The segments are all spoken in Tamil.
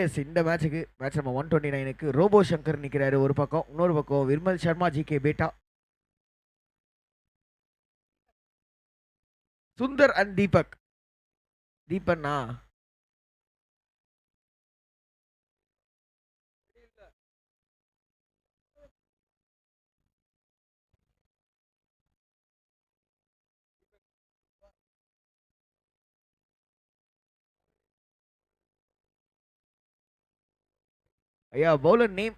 எஸ் இந்த மேட்ச் நம்பர் 129க்கு ரோபோ சங்கர் நிற்கிறாரு ஒரு பக்கம், இன்னொரு பக்கம் விர்மல் சர்மா ஜிகே பேட்டா, சுந்தர் அண்ட் தீபக். தீபண்ணா ஐயா பவுலர் நேம்.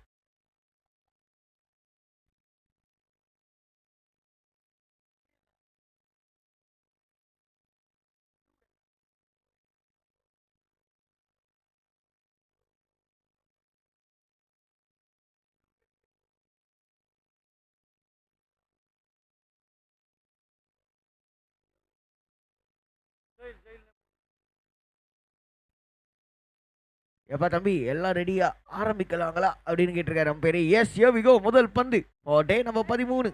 எப்பா தம்பி எல்லாம் ரெடியா ஆரம்பிக்கலாங்களா அப்படின்னு கேட்டிருக்காரு நம்ம பேரு. Yes here we go. முதல் பந்து டே நம்பர் 13.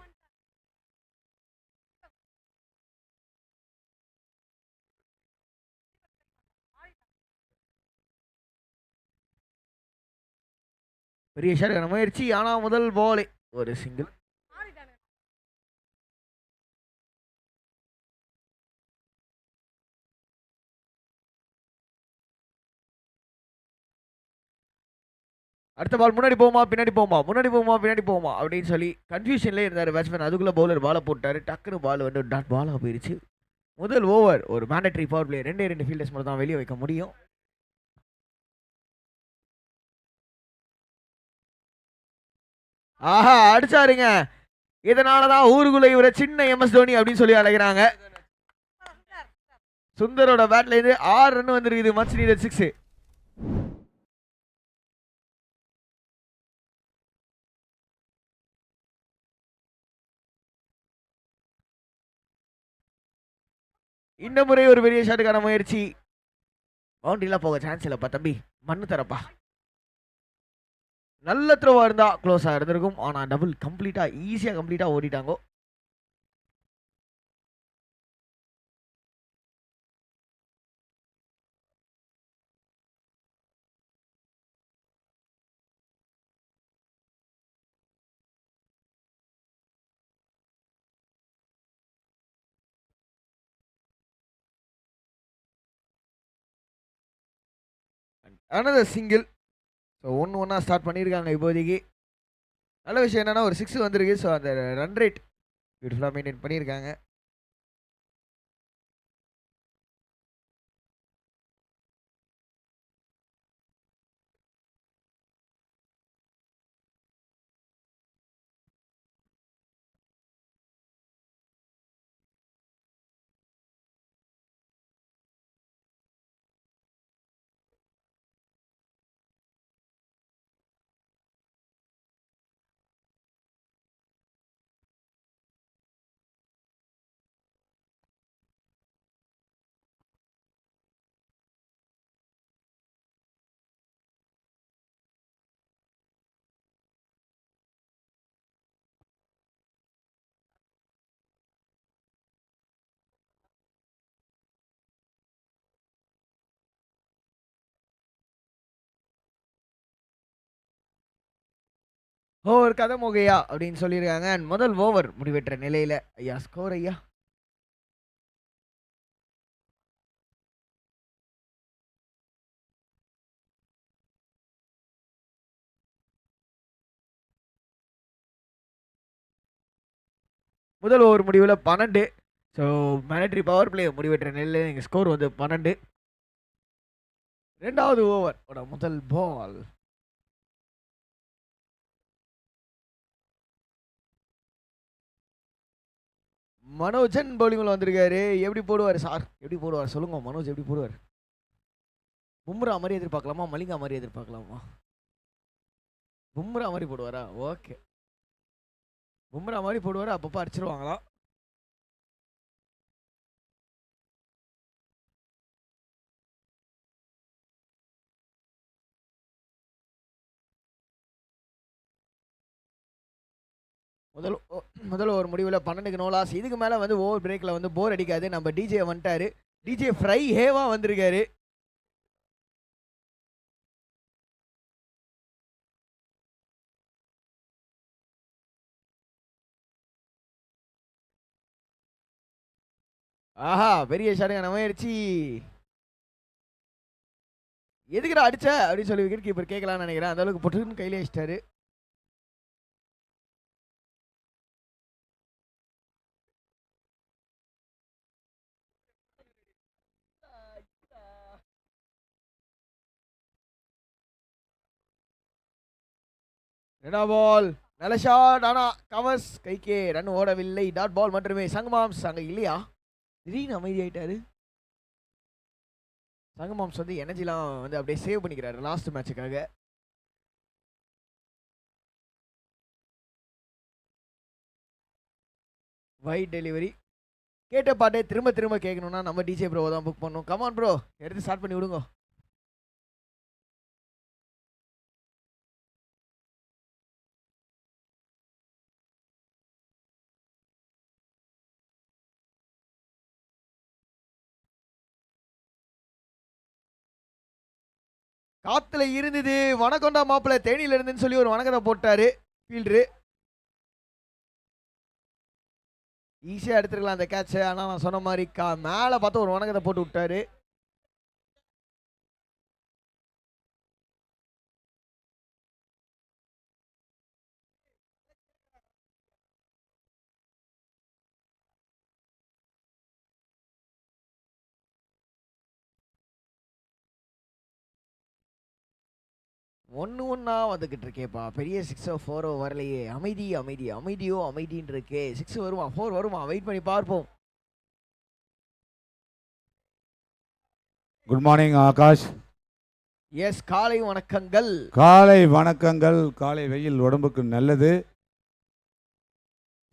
பெரிய ஷாட் முயற்சி, ஆனா முதல் பாலே ஒரு சிங்கிள். அடுத்த பால் முன்னாடி போமா பின்னாடி போமா, முன்னாடி போமா பின்னாடி போமா அப்படின்னு சொல்லி கன்ஃபியூஷன்லேயே இருந்தார் பேட்ஸ்மேன். அதுக்குள்ள பவுலர் பாலை போட்டாரு, டக்குன்னு பால் வந்து டாட் பாலாக போயிருச்சு. முதல் ஓவர் ஒரு மேண்டட்ரி பவர் பிளே, 2 ஃபீல்டர்ஸ் மட்டும் தான் வெளியே வைக்க முடியும். ஆஹா அடிச்சாருங்க. இதனாலதான் ஊருக்குள்ள இவரை சின்ன எம்எஸ் தோனி அப்படின்னு சொல்லி அழைக்கிறாங்க. சுந்தரோட பேட்ல இருந்து 6 ரன் வந்திருக்குது. Much needed 6. இந்த முறை ஒரு பெரிய ஷாட்டுக்கான முயற்சி, பவுண்டரிலாம் போக சான்ஸ் இல்லப்பா தம்பி, மண்ணு தரப்பா. நல்ல த்ரோவா இருந்தா க்ளோஸா இருந்திருக்கும், ஆனா டபுள் கம்ப்ளீட்டா ஈஸியா கம்ப்ளீட்டா ஓடிட்டாங்க. another single. ஸோ 1-1 ஸ்டார்ட் பண்ணியிருக்காங்க இப்போதைக்கு. நல்ல விஷயம் என்னன்னா ஒரு 6 வந்திருக்கு. ஸோ அந்த ரன் ரேட் பியூட்டிஃபுல்லாக மெயின்டைன் பண்ணியிருக்காங்க. ஓவர் கதை முகையா அப்படின்னு சொல்லியிருக்காங்க. அண்ட் முதல் ஓவர் முடிவெற்ற நிலையில ஐயா ஸ்கோர் ஐயா. முதல் ஓவர் முடிவில் 12. ஸோ மேனட்ரி பவர் பிளே முடிவெற்ற நிலையில் எங்கள் ஸ்கோர் வந்து 12. ரெண்டாவது ஓவர் முதல் பால். மனோஜன் பவுலிங்கில் வந்திருக்காரு. எப்படி போடுவார் சார், எப்படி போடுவார் சொல்லுங்க மனோஜ், எப்படி போடுவார்? பும்ரா மாதிரி எதிர்பார்க்கலாமா, மலிங்கா மாதிரி எதிர்பார்க்கலாமா? பும்ரா மாதிரி போடுவாரா? ஓகே, பும்ரா மாதிரி போடுவார். அப்பப்போ அடிச்சிருவாங்களா? முதல் ஒரு முடிவில் 12க்கு நோ லாஸ். இதுக்கு மேலே வந்து ஓவர் பிரேக்கில் வந்து போர் அடிக்காது. நம்ம டிஜே வந்துட்டாரு. டிஜே ஃப்ரை ஹேவா வந்திருக்காரு. ஆஹா பெரிய ஷாட்டுங்க முயற்சி. எதுக்குடா அடிச்ச அப்படின்னு சொல்லி விக்கெட் கீப்பர் கேட்கலாம்னு நினைக்கிறேன். அந்த அளவுக்கு பொட்டுன்னு கையிலே அடிச்சிட்டாரு. ரெண்டா பால் நல்ல ஷாட். ஆனா கவர்ஸ் கைக்கே ரன் ஓடவில்லை. டாட் பால் மட்டுமே. சங்கமாம்ஸ் அங்க இல்லையா? திடீர்னு அமைதி ஆயிட்டாரு. சங்கமாம்ஸ் வந்து எனர்ஜிலாம் வந்து அப்படியே சேவ் பண்ணிக்கிறாரு லாஸ்ட் மேட்சுக்காக. White delivery. கேட்ட பாட்டே திரும்ப திரும்ப கேட்கணும்னா நம்ம டிஜே ப்ரோ தான் புக் பண்ணணும். கமான் ப்ரோ எடுத்து ஸ்டார்ட் பண்ணி விடுங்க. காத்துல இருந்தது. வணக்கம்டா மாப்பிள்ள தேனியில இருந்துன்னு சொல்லி ஒரு வணக்கத்தை போட்டாரு ஃபீல்டரு. ஈஸியா எடுத்துருக்கலாம் அந்த கேட்ச. ஆனா நான் சொன்ன மாதிரி மேல பார்த்து ஒரு வணக்கத்தை போட்டு விட்டாரு. ஒன்னா வந்துகிட்டு இருக்கேப்பா. பெரிய 6-4 வரலையே. அமைதி அமைதி அமைதியோ அமைதின்னு இருக்கே. 6 வருமா 4 வருமா வெயிட் பண்ணி பார்ப்போம். Good morning Akash. எஸ் காலை வணக்கங்கள். காலை வணக்கங்கள். காலை வெயில் உடம்புக்கு நல்லது.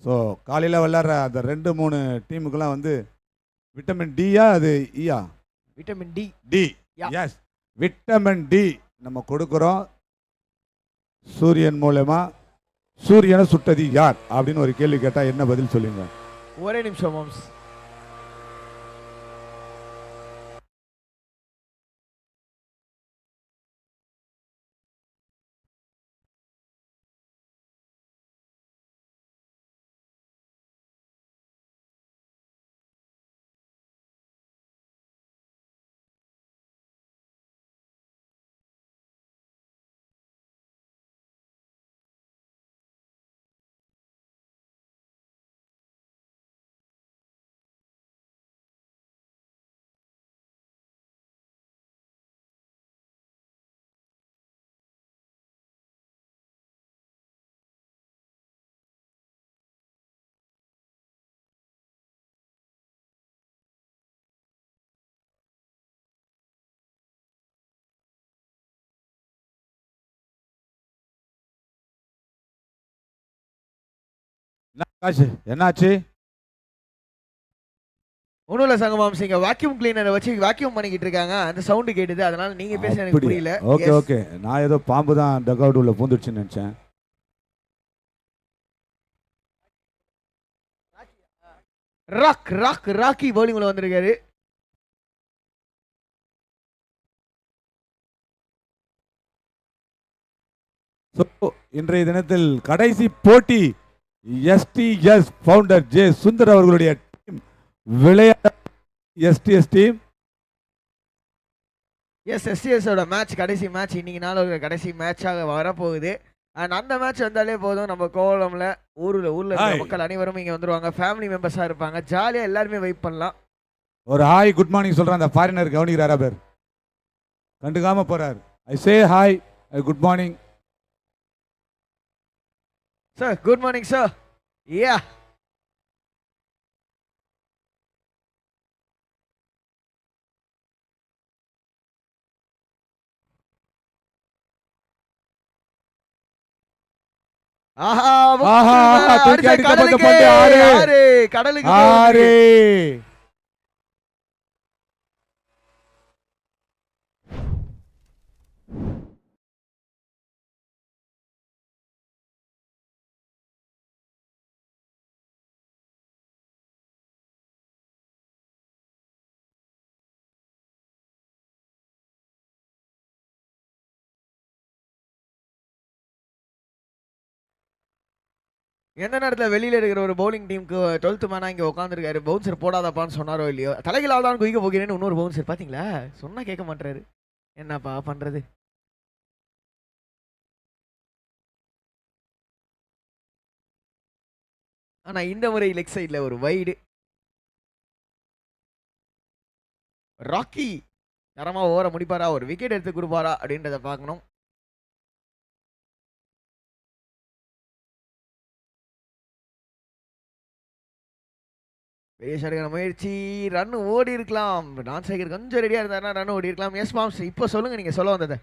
ஸோ காலையில் விளையாடுற அந்த 2-3 டீமுக்கெல்லாம் வந்து விட்டமின் டியா அது ஈயா? Vitamin D. D. Yes vitamin D நம்ம கொடுக்குறோம். சூரியன் மூலமா. சூரியனை சுட்டது யார் அப்படின்னு ஒரு கேள்வி கேட்டா என்ன பதில் சொல்லுங்க? ஒரே நிமிஷம் மாம்ஸ். என்னாச்சு? ஒன்றும் இல்லை சங்கமாம்ஸ். இங்கே வாக்யூம் கிளீனரை வச்சு வாக்யூம் பண்ணிக்கிட்டு இருக்காங்க. அந்த சவுண்டு கேட்டுது. அதனால நீங்க பேச எனக்கு புரியல. Okay okay. நான் ஏதோ பாம்பு தான் டக் அவுட் உள்ள பூந்துடுச்சுன்னு நினைச்சேன். ராக்கி பவுலிங்ல வந்திருக்காரு. இன்றைய தினத்தில் கடைசி போட்டி எஸ்டிஎஸ் ஃபவுண்டர் ஜே சுந்தர் அவர்களுடைய டீம் விளையாட எஸ்டிஎஸ் டீம். எஸ்டிஎஸோட மேட்ச் கடைசி மேட்ச் இன்னைக்கு நாள் ஒரு கடைசி மேட்சாக வரப்போகுது. அண்ட் அந்த மேட்ச் வந்தாலே போதும் நம்ம கோவளம்ல ஊர்ல இருக்கிற மக்கள் அனைவரும் இங்க வந்துருவாங்க. ஃபேமிலி மெம்பர்ஸா இருப்பாங்க. ஜாலியா எல்லாருமே வெயிட் பண்ணலாம். ஒரு ஹாய் குட் மார்னிங் சொல்றேன். அந்த ஃபாரினர் கவனிக்கிறாரா பேர்? கண்டுக்காம போறார். I say hi good morning sir. Good morning sir. Yeah கடலுக்கு எந்த நேரத்தில் வெளியில் இருக்கிற ஒரு பவுலிங் டீமுக்கு 12th மேனாக இங்கே உட்காந்துருக்காரு. பவுன்சர் போடாதப்பான்னு சொன்னாரோ இல்லையோ, தலைகளால் தான் குதிக்க போகிறேன்னு இன்னொரு பவுன்சர். பார்த்தீங்களா, சொன்னால் கேட்க மாட்டாரு. என்னப்பா பண்ணுறது? ஆனால் இந்த முறை லெக் சைடில் ஒரு வைடு. ராக்கி தரமாக ஓவர முடிப்பாரா, ஒரு விக்கெட் எடுத்து கொடுப்பாரா அப்படின்றத பார்க்கணும். பெரிய ஷாட்டுக்கான முயற்சி, ரன் ஓடி இருக்கலாம். நான் சேகர் கொஞ்சம் ரெடியாக இருந்தாருன்னா ரன் ஓடி இருக்கலாம். எஸ் மாம்ஸ், இப்போ சொல்லுங்க, நீங்க சொல்ல வந்ததை.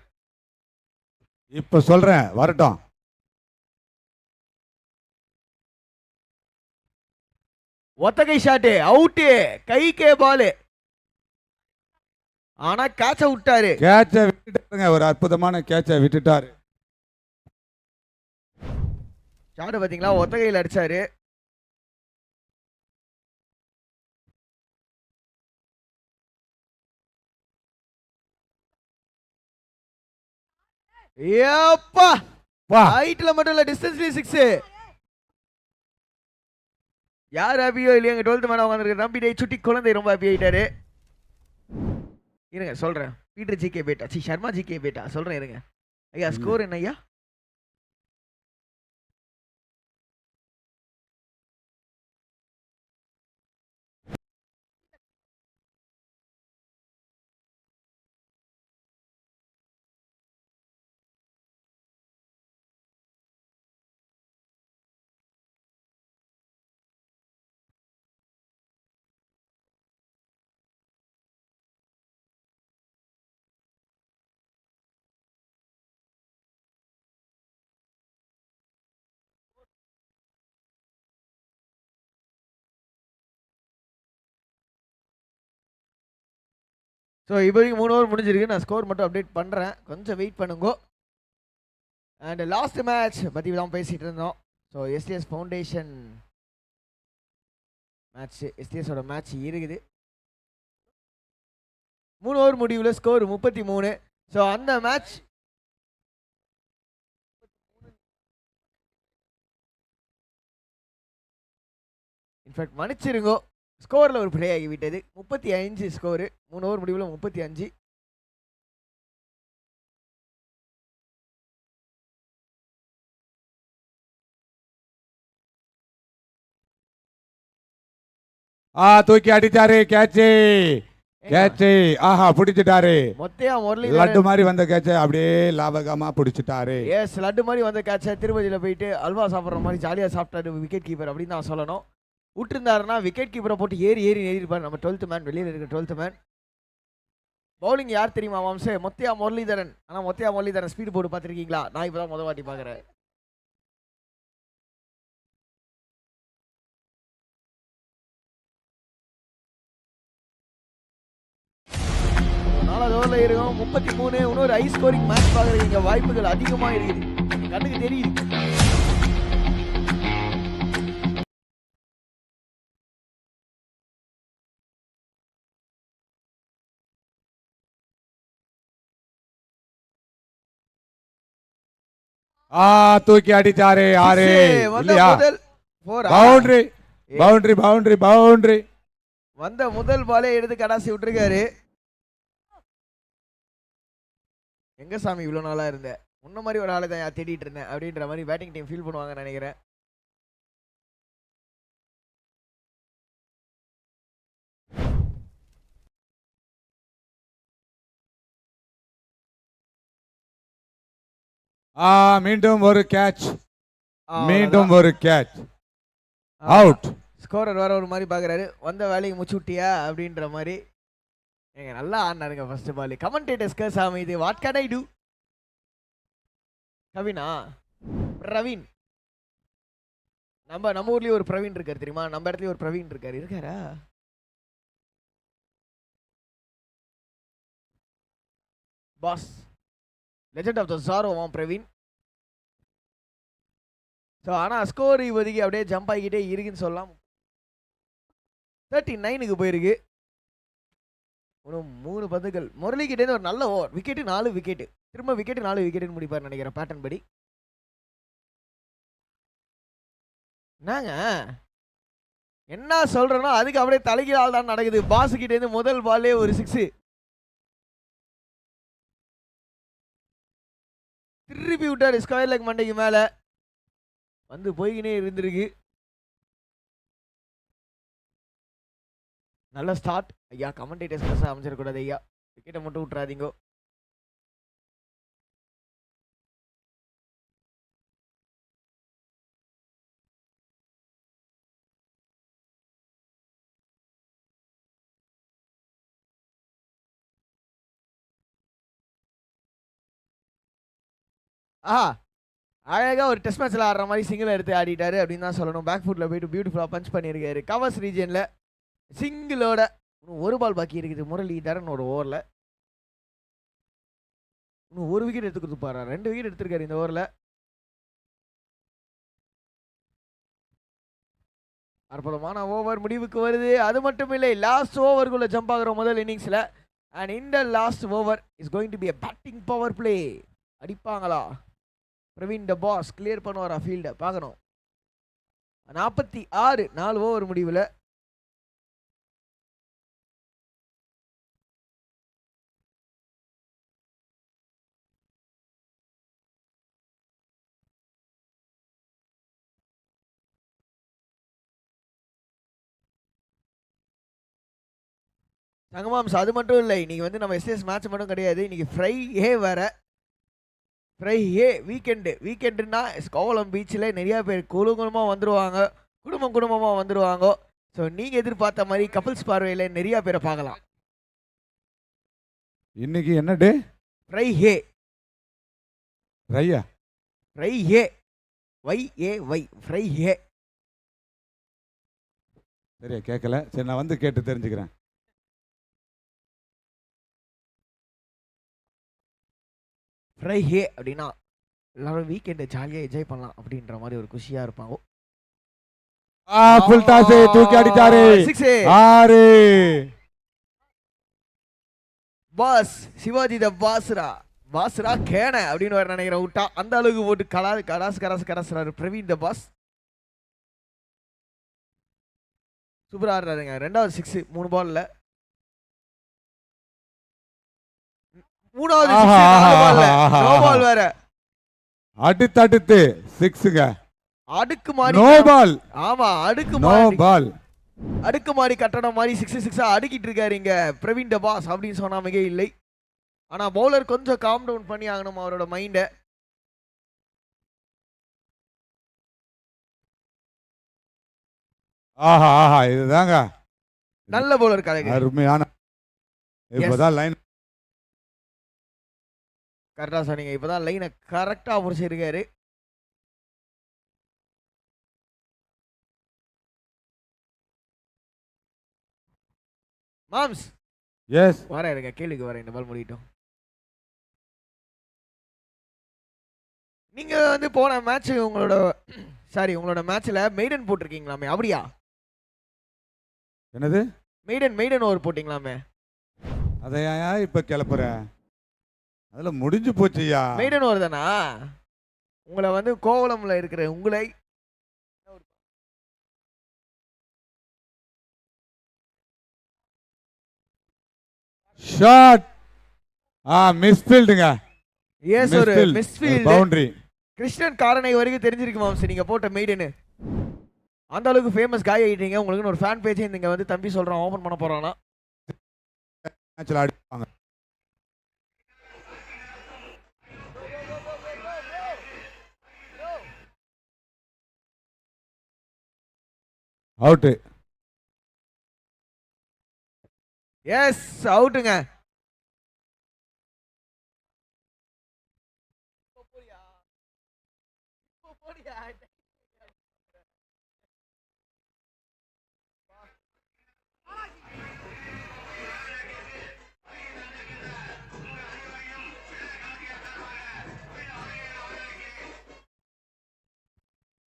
இப்போ சொல்றேன், வரட்டும். ஒத்தகை ஷாட்டு, அவுட்டு, கைக்கே பாலு. ஆனா கேட்ச விட்டாரு. கேட்சை விட்டுட்டாருங்க, ஒரு அற்புதமான கேட்சை விட்டுட்டாரு. ஷாட்டு பாத்தீங்களா, ஒத்தகையில் அடிச்சாரு. ஏப்பா, ஹைட்ல மட்டும் இல்ல, டிஸ்டன்ஸ்லயும் 6. யார் ஹாப்பியோ இல்லையா, எங்க 12th மேன உட்காந்துருக்க நம்பி டே சுட்டி குழந்தை ரொம்ப ஹாப்பி ஆயிட்டாரு. இருங்க சொல்றேன், பீட்டர் ஜிகே பேட்டா, சி சர்மா ஜிகே பேட்டா சொல்றேன், இருங்க ஐயா. ஸ்கோர் என்ன ஐயா? ஸோ இப்போதைக்கு 3 ஓவர் முடிஞ்சிருக்கு. நான் ஸ்கோர் மட்டும் அப்டேட் பண்ணுறேன், கொஞ்சம் வெயிட் பண்ணுங்க. அண்ட் லாஸ்ட் மேட்ச் பற்றி தான் பேசிகிட்டு இருந்தோம். ஸோ எஸ்டிஎஸ் ஃபவுண்டேஷன் மேட்ச், எஸ்டிஎஸோட மேட்ச் இருக்குது. 3 ஓவர் முடிவில் ஸ்கோர் 33. ஸோ அந்த மேட்ச் இன்ஃபேக்ட் மன்னிச்சிருங்கோ, ஸ்கோரில் ஒரு பிளே ஆகிவிட்டது. 35 ஸ்கோரு, 3 ஓவர் முடிவில் 35. தூக்கி அடிச்சாரு, கேட்சு கேட்சு, ஆஹா பிடிச்சிட்டாரு. மொத்தையா முரளி லட்டு மாதிரி வந்த கேட்சை அப்படியே லாபகமா பிடிச்சிட்டாரு. எஸ், லட்டு மாதிரி வந்த கேட்சை திருப்பதியில் போயிட்டு அல்வா சாப்பிட்ற மாதிரி ஜாலியாக சாப்பிட்டாரு விக்கெட் கீப்பர் அப்படின்னு தான் சொல்லணும். விட்டுருந்தாருன்னா விக்கெட் கீப்பரை போட்டு ஏறி ஏறிப்பார் நம்ம 12th மேன், வெளியில் இருக்கிற 12th மேன். பவுலிங் யார் தெரியுமா மாம்சே? மொத்தையா முரளிதரன். ஆனால் மொத்தையா முரளிதரன் ஸ்பீடு போட்டு பார்த்துருக்கீங்களா? நான் இப்போ தான் முதல் வாட்டி பார்க்குறேன். நாலாவது ஓவரில் இருக்கும் 33. இன்னொரு ஹை ஸ்கோரிங் மேட்ச் பார்க்குறதுக்கு வாய்ப்புகள் அதிகமாக இருக்குது, கண்ணுக்கு தெரியுது. தூக்கி அடிச்சாரு, ஆறு இல்லையா? Boundary boundary boundary boundary. வந்த முதல் பாலே எடுத்து கடாசி விட்டுருக்காரு. எங்க சாமி இவ்வளோ நாளா இருந்த, முன்ன மாதிரி ஒரு ஆளை தான் தேடிட்டு இருந்தேன் அப்படின்ற மாதிரி பேட்டிங் டீம் ஃபீல் பண்ணுவாங்கன்னு நினைக்கிறேன். மீண்டும் ஒரு கேட்ச், மீண்டும் ஒரு கேட்ச், அவுட். ஸ்கோரர் வேற ஒரு மாதிரி பாக்குறாரு, வந்த வேலையை முச்சு விட்டியா அப்படின்ற மாதிரி. எங்க நல்லா ஆடினாருங்க ஃபர்ஸ்ட் பால். கமெண்டேட்டர்ஸ் சாமி, இது வாட் கேன் ஐ டூ? கவினா, பிரவீன், நம்ம ஊர்லயே ஒரு பிரவீன் இருக்காரு தெரியுமா? நம்ம இடத்துலயே ஒரு பிரவீன் இருக்காரா? பாஸ், லெஜெண்ட் ஆஃப் த ஜாரோவான் பிரவீன். ஸோ ஆனால் ஸ்கோர் இப்போதைக்கு அப்படியே ஜம்ப் ஆகிக்கிட்டே இருக்குன்னு சொல்லலாம். 39க்கு போயிருக்கு. இன்னும் 3 பந்துகள். முரளிக்கிட்டேருந்து ஒரு நல்ல ஓவர், விக்கெட்டு 4 விக்கெட்டு, திரும்ப விக்கெட்டு 4 விக்கெட்டுன்னு முடிப்பார் நினைக்கிறேன் பேட்டர்ன் படி. என்னங்க என்ன சொல்றேனோ அதுக்கு அப்படியே தலைகீழால் தான் நடக்குது. பாஸ் கிட்ட இருந்து முதல் பால்லே ஒரு 6 திருப்பி விட்டாரு ஸ்கொயர் லெக் மண்டைக்கு மேல வந்து போய்கினே இருந்திருக்கு. நல்ல ஸ்டார்ட் ஐயா. கமெண்டேட்டர்ஸ் கிளாஸ் அமைச்சிடக்கூடாது ஐயா. விக்கெட்டை மட்டும் விட்டுறாதீங்க. ஆஹா அழகா ஒரு டெஸ்ட் மேட்ச்ல ஆடுற மாதிரி சிங்கிள் எடுத்து ஆடிட்டாரு அப்படின்னு தான் சொல்லணும். பேக் ஃபுட்ல போயிட்டு பியூட்டிஃபுல்லா பஞ்ச் பண்ணியிருக்காரு. கவர்ஸ் ரீஜன்ல சிங்கிளோட இன்னும் ஒரு பால் பாக்கி இருக்குது முரளிதரன் ஒரு ஓவரில். இன்னும் ஒரு விக்கெட் எடுத்து கொடுத்துப்பாரா. 2 விக்கெட் எடுத்திருக்காரு இந்த ஓவரில். அற்புதமான ஓவர் முடிவுக்கு வருது. அது மட்டும் இல்லை, லாஸ்ட் ஓவருக்குள்ள ஜம்ப் ஆகிற முதல் இன்னிங்ஸ்ல. அண்ட் இந்த last over is going to be a batting power play. அடிப்பாங்களா பிரவீன் த பாஸ்? கிளியர் பண்ணுவாரா ஃபீல்டை? பார்க்கணும். 46 4 ஓவர் முடிவில். சங்கமாம்ஸ் அது மட்டும் இல்லை, இன்னைக்கு வந்து நம்ம எஸ்எஸ் மேட்ச் மட்டும் கிடையாது, இன்னைக்கு ஃப்ரைடே வேற. ஃப்ரைடே வீக்கெண்டுன்னா கோவளம் பீச்சில் நிறையா பேர் குழுகுலமாக வந்துடுவாங்க, குடும்பமாக வந்துடுவாங்க. ஸோ நீங்கள் எதிர்பார்த்த மாதிரி கப்பல்ஸ் பார்வையில் நிறையா பேரை பார்க்கலாம். இன்னைக்கு என்ன டே? ஃப்ரைடே. ரையா? Friday YAY Friday. சரியா கேட்கல. சரி நான் வந்து கேட்டு தெரிஞ்சுக்கிறேன். ஃப்ரைடே அப்படின்னா எல்லாரும் வீக்கெண்டை ஜாலியாக என்ஜாய் பண்ணலாம் அப்படின்ற மாதிரி ஒரு குஷியாக இருப்பாங்க. ஃபுல் டாஸ் தூக்கி அடிச்சாரு. 6 பாஸ் சிவாஜி த பாஸ்ரா கேன அப்படின்னு வர நினைக்கிறேன். விட்டா அந்த அளவுக்கு போட்டு கராசுறாரு பிரவீன் த பாஸ். சூப்பரா ஆடுறாருங்க. 2வது 6 3 பால்ல. 3வது 6 4 பால்ல நோ பால் வேற. அடுத்து 6ங்க. அடுக்கு மாறி நோ பால். ஆமா அடுக்கு நோ பால். அடுக்கு மாறி கட்டடம் மாதிரி 6 அடுக்கிட்டு இருக்காரு இங்க பிரவீன் த பாஸ் அப்படின்னு சொன்னா மிக இல்லை. ஆனா பவுலர் கொஞ்சம் காம் டவுன் பண்ணி ஆகணும் அவரோட மைண்ட. ஆஹா இதுதாங்க நல்ல பவுலர் கலைஞர். அருமையான. இப்பதான் லைன் கரெக்டா சொன்னீங்க. இப்பதான் லைனை கரெக்டா புடிச்சிருக்காரு. மாம்ஸ் எஸ் வரேன் இருங்க, கேள்விக்கு வரேன். இந்த பால் முடிட்டோம். நீங்க வந்து போன மேட்ச் உங்களோட மேட்ச்ல மெய்டன் போட்டிருக்கீங்களாமே, அப்படியா? என்னது மெய்டன் ஓவர் போட்டீங்களாமே? அதையா இப்ப கிளப்புற? அதுல முடிஞ்சு போச்சுயா. மெய்டன் ஓவர் தானா? உங்களை வந்து கோவளம்ல இருக்கிற உங்களை ஷாட் மிஸ்ஃபீல்டுங்க. எஸ் ஒரு மிஸ்ஃபீல்ட் பவுண்டரி. கிருஷ்ணன் காரணை வரைக்கும் தெரிஞ்சிருக்கு மாம்ஸ் நீங்க போட்ட மெய்டனு. அந்த அளவுக்கு ஃபேமஸ் காய் ஆயிட்டீங்க. உங்களுக்கு ஒரு ஃபேன் பேஜ் நீங்க வந்து தம்பி சொல்றான் ஓபன் பண்ண போறானா. மேட்ச்ல அடிப்பாங்க. அவுட். எஸ் அவுட்டுங்க.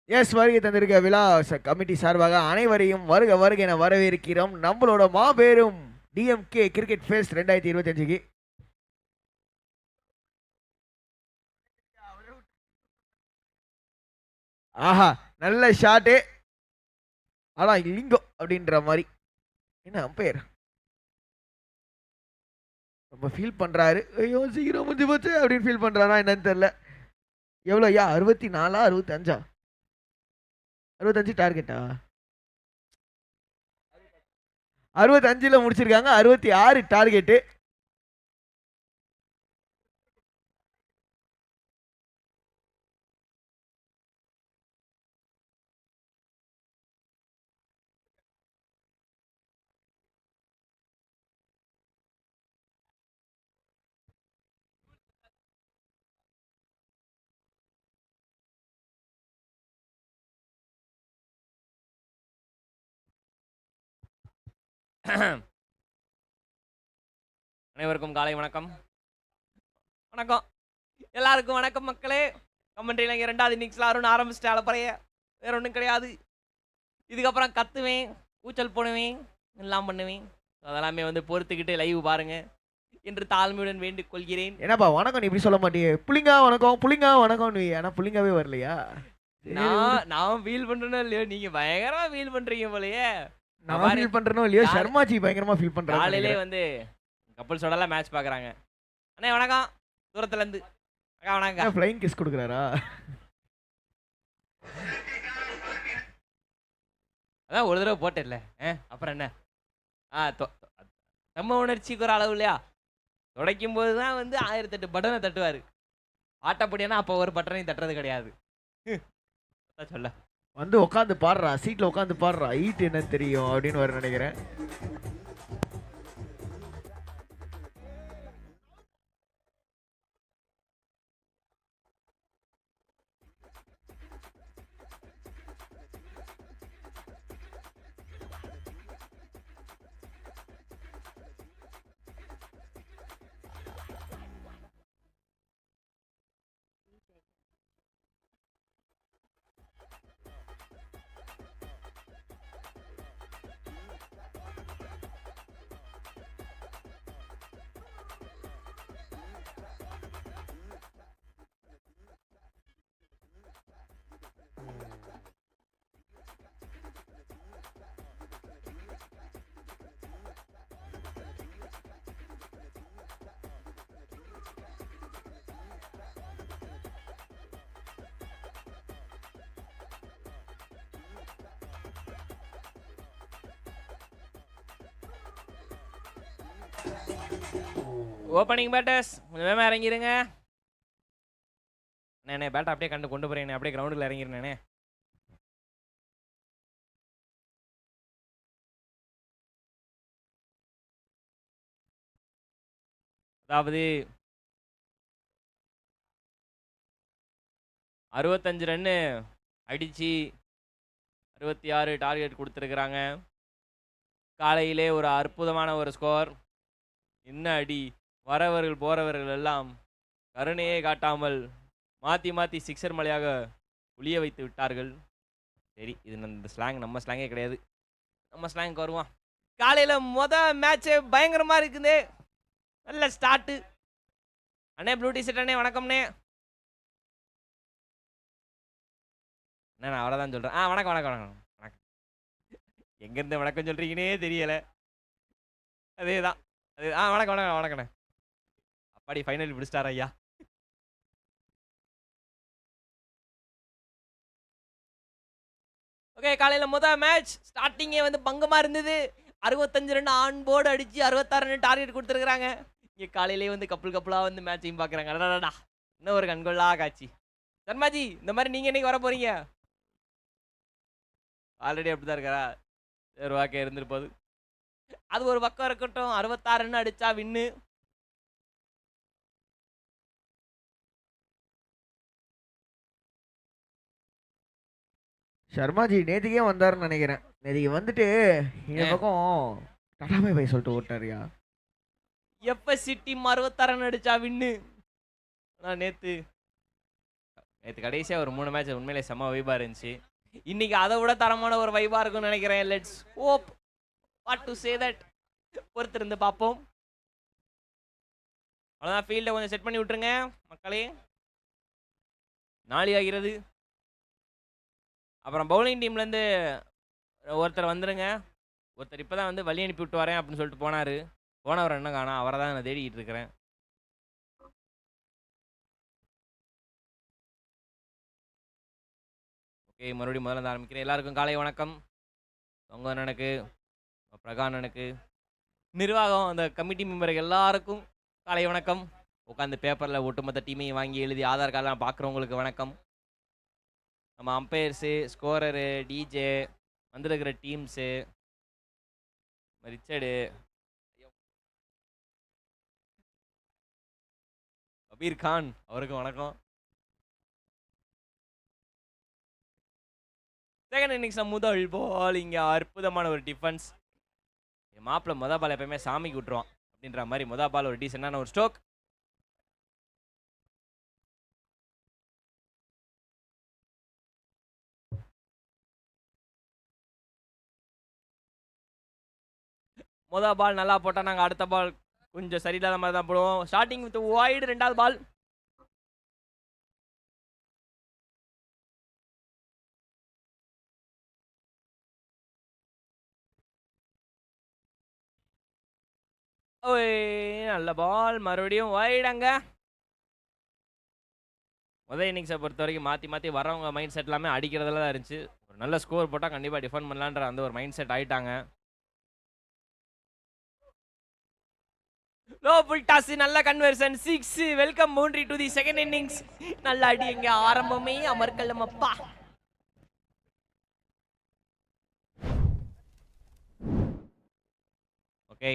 எஸ் வருகை தந்திருக்க விழா கமிட்டி சார்பாக அனைவரையும் வருக வருக என வரவேற்கிறோம். நம்மளோட மாபெரும் டிஎம்கே கிரிக்கெட் ஃபெஸ்ட் 2025க்கு. ஆஹா நல்ல ஷாட்டு. ஆனா இல்லிங்கோ அப்படின்ற மாதிரி. என்ன அம்பையர் ரொம்ப ஃபீல் பண்றாரு. ஐயோ சீக்கிரம் முடிஞ்சு போச்சு அப்படின்னு ஃபீல் பண்றாரா என்னன்னு தெரியல. எவ்வளோ ஐயா 64 65 65 டார்கெட்டா 65ல முடிச்சிருக்காங்க. 66 டார்கெட்டு. அனைவருக்கும் காலை வணக்கம். வணக்கம் எல்லாருக்கும் வணக்கம் மக்களே. கமெண்ட்ரியில் இங்கே 2வது இன்னிங்ஸில் அருண் ஆரம்பிச்சிட்டு அலப்பறைய வேற ஒன்றும் கிடையாது. இதுக்கப்புறம் கத்துவேன், கூச்சல் போடுவேன், எல்லாம் பண்ணுவேன். அதெல்லாமே வந்து பொறுத்துக்கிட்டு லைவ் பாருங்க என்று தாழ்மையுடன் வேண்டிக் கொள்கிறேன். என்னப்பா வணக்கம் நீ இப்படி சொல்ல மாட்டியே? புள்ளிங்கா வணக்கம் புள்ளிங்கா வணக்கம் நீ. ஆனால் புள்ளிங்காவே வரலையா? நான் ஃபீல் பண்றேனோ இல்லையோ, நீங்க பயங்கரமா ஃபீல் பண்றீங்க போலயே. நான் ஃபீல் பண்றேனோ இல்லையோ, சர்மாஜி பயங்கரமா ஃபீல் பண்றாரு. காலையிலே வந்து கப்பல்ஸோடலாம் மேட்ச் பார்க்குறாங்க. அண்ணே வணக்கம் தூரத்துலேருந்து. அக்கா வணக்கம். ஃப்ளைங் கிஸ் கொடுக்குறாரா? அதான் ஒரு தடவை போட்டேன்ல, அப்புறம் என்ன? நம்ம உணர்ச்சிக்கு ஒரு அளவு இல்லையா? துடைக்கும் போது தான் வந்து 1008 பட்டனை தட்டுவார். ஆட்டப்படியானா அப்போ ஒரு பட்டனையும் தட்டுறது கிடையாது. சொல்ல வந்து உட்காந்து பாடுறா, சீட்டில் உட்காந்து பாடுறா, ஈட் என்னன்னு தெரியும் அப்படின்னு வர நினைக்கிறேன். ஓப்பனிங் பேட்டர்ஸ் கொஞ்சம் வேகமாக இறங்கிருங்க. அண்ணே பேட்டை அப்படியே கொண்டு போறேன், அப்படியே கிரவுண்டுக்குள்ள இறங்கிருந்தேனே. அதாவது 65 ரன்னு அடிச்சு 66 டார்கெட் கொடுத்துருக்குறாங்க. காலையிலே ஒரு அற்புதமான ஒரு ஸ்கோர். என்ன அடி! வரவர்கள் போறவர்கள் எல்லாம் கருணையே காட்டாமல் மாற்றி மாற்றி சிக்ஸர் மலையாக ஒளிய வைத்து விட்டார்கள். சரி, இது இந்த ஸ்லாங் நம்ம ஸ்லாங்கே கிடையாது, நம்ம ஸ்லாங்க்கு வருவான். காலையில் மேட்ச்சு பயங்கரமாக இருக்குது. நல்ல ஸ்டார்ட்டு. அண்ணே ப்ளூ டிஷர்ட் அண்ணே வணக்கம்ண்ணே. அண்ணே நான் அவ்வளோதான் சொல்கிறேன். வணக்கம் வணக்கம் வணக்கம் வணக்கம். எங்கேருந்து வணக்கம் சொல்கிறீங்கன்னே தெரியலை. அதே தான் அது. வணக்கம் வணக்கம் வணக்கண்ணே. அப்பாடி ஃபைனல் பிடிச்சிட்டார் ஐயா. ஓகே, காலையில் மேட்ச் ஸ்டார்டிங்கே வந்து பங்கமாக இருந்தது. 65 ரன் ஆன் போர்டு அடித்து 66 ரன் டார்கெட் கொடுத்துருக்குறாங்க. இங்கே காலையிலே வந்து கப்பலாக வந்து மேட்சையும் பார்க்குறாங்க. அடடா, இன்னும் ஒரு கண்கொள்ளா காட்சி. சர்மாஜி, இந்த மாதிரி நீங்கள் என்னைக்கு வர போகிறீங்க? ஆல்ரெடி அப்படி தான் இருக்காரா? சரி, வாக்கே இருந்துட்டு போகுது. அது ஒரு பக்கம் இருக்கட்டும். 66 ரன் அடித்தா வின்னு. சர்மாஜி நேற்றுக்கே வந்தாருன்னு நினைக்கிறேன். நேற்றுக்கு வந்துட்டு இந்த பக்கம் டாடா பை பை சொல்லிட்டு ஓட்டாரியா. எஃப்எஸ்சி டீம் 66 ரன் அடிச்சா வின்னு. ஆனால் நேற்று கடைசியாக ஒரு 3 மேட்ச் உண்மையிலே செம்ம வைபாக இருந்துச்சு. இன்னைக்கு அதை விட தரமான ஒரு வைபாக இருக்கும்னு நினைக்கிறேன். Let's hope, what to say that. பொறுத்திருந்து பார்ப்போம். அவ்வளோதான், ஃபீல்டை கொஞ்சம் செட் பண்ணி விட்டுருங்க மக்களே. 4 ஆகிறது. அப்புறம் பவுலிங் டீம்லேருந்து ஒருத்தர் வந்துருங்க. ஒருத்தர் இப்போ தான் வந்து வழி அனுப்பி விட்டு வரேன் அப்படின்னு சொல்லிட்டு போனார். போனவர் என்ன காணோம், அவரை தான் நான் தேடிக்கிட்டு இருக்கிறேன். ஓகே, மறுபடியும் முதல்ல இருந்து ஆரம்பிக்கிறேன். எல்லாருக்கும் காலை வணக்கம். உங்க அண்ணனுக்கு, பிரகா அண்ணனுக்கு, நிர்வாகம், அந்த கமிட்டி மெம்பருக்கு எல்லாருக்கும் காலை வணக்கம். உட்காந்து பேப்பரில் ஒட்டுமொத்த டீமையும் வாங்கி எழுதி ஆதார் கார்டெலாம் பார்க்குறவங்களுக்கு வணக்கம். நம்ம அம்பையர்ஸு, ஸ்கோரரு, டிஜே, வந்துருக்கிற டீம்ஸு, ரிச்சர்டு, கபீர் கான் அவருக்கு வணக்கம். செகண்ட் இன்னிங்ஸ் முதல் பால் இங்கே அற்புதமான ஒரு டிஃபென்ஸ். என் மாப்பிள்ள மொதல் பால் எப்பயுமே சாமிக்கு விட்டுருவான் அப்படின்ற மாதிரி மொதல் பால் ஒரு டீசெண்டான ஒரு ஸ்ட்ரோக். மொதல் பால் நல்லா போட்டால் நாங்கள் அடுத்த பால் கொஞ்சம் சரியில்லாத மாதிரி தான் போடுவோம். Starting with wide. ரெண்டாவது பால் ஓய், நல்ல பால், மறுபடியும் வைடுங்க. முதல் இன்னிங்ஸை பொறுத்த வரைக்கும் மாற்றி மாற்றி வரவங்க மைண்ட் செட் எல்லாமே அடிக்கிறதுல தான் இருந்துச்சு. ஒரு நல்ல ஸ்கோர் போட்டால் கண்டிப்பாக டிஃபெண்ட் பண்ணலான்ற அந்த ஒரு மைண்ட் செட் ஆகிட்டாங்க. லோ புல் டாஸ், நல்ல கன்வர்ஷன், 6. வெல்கம் மூன்றி டு தி செகண்ட் இன்னிங்ஸ். நல்ல அடி, எங்க ஆரம்பமே அமர்க்கலம் அப்பா. ஓகே,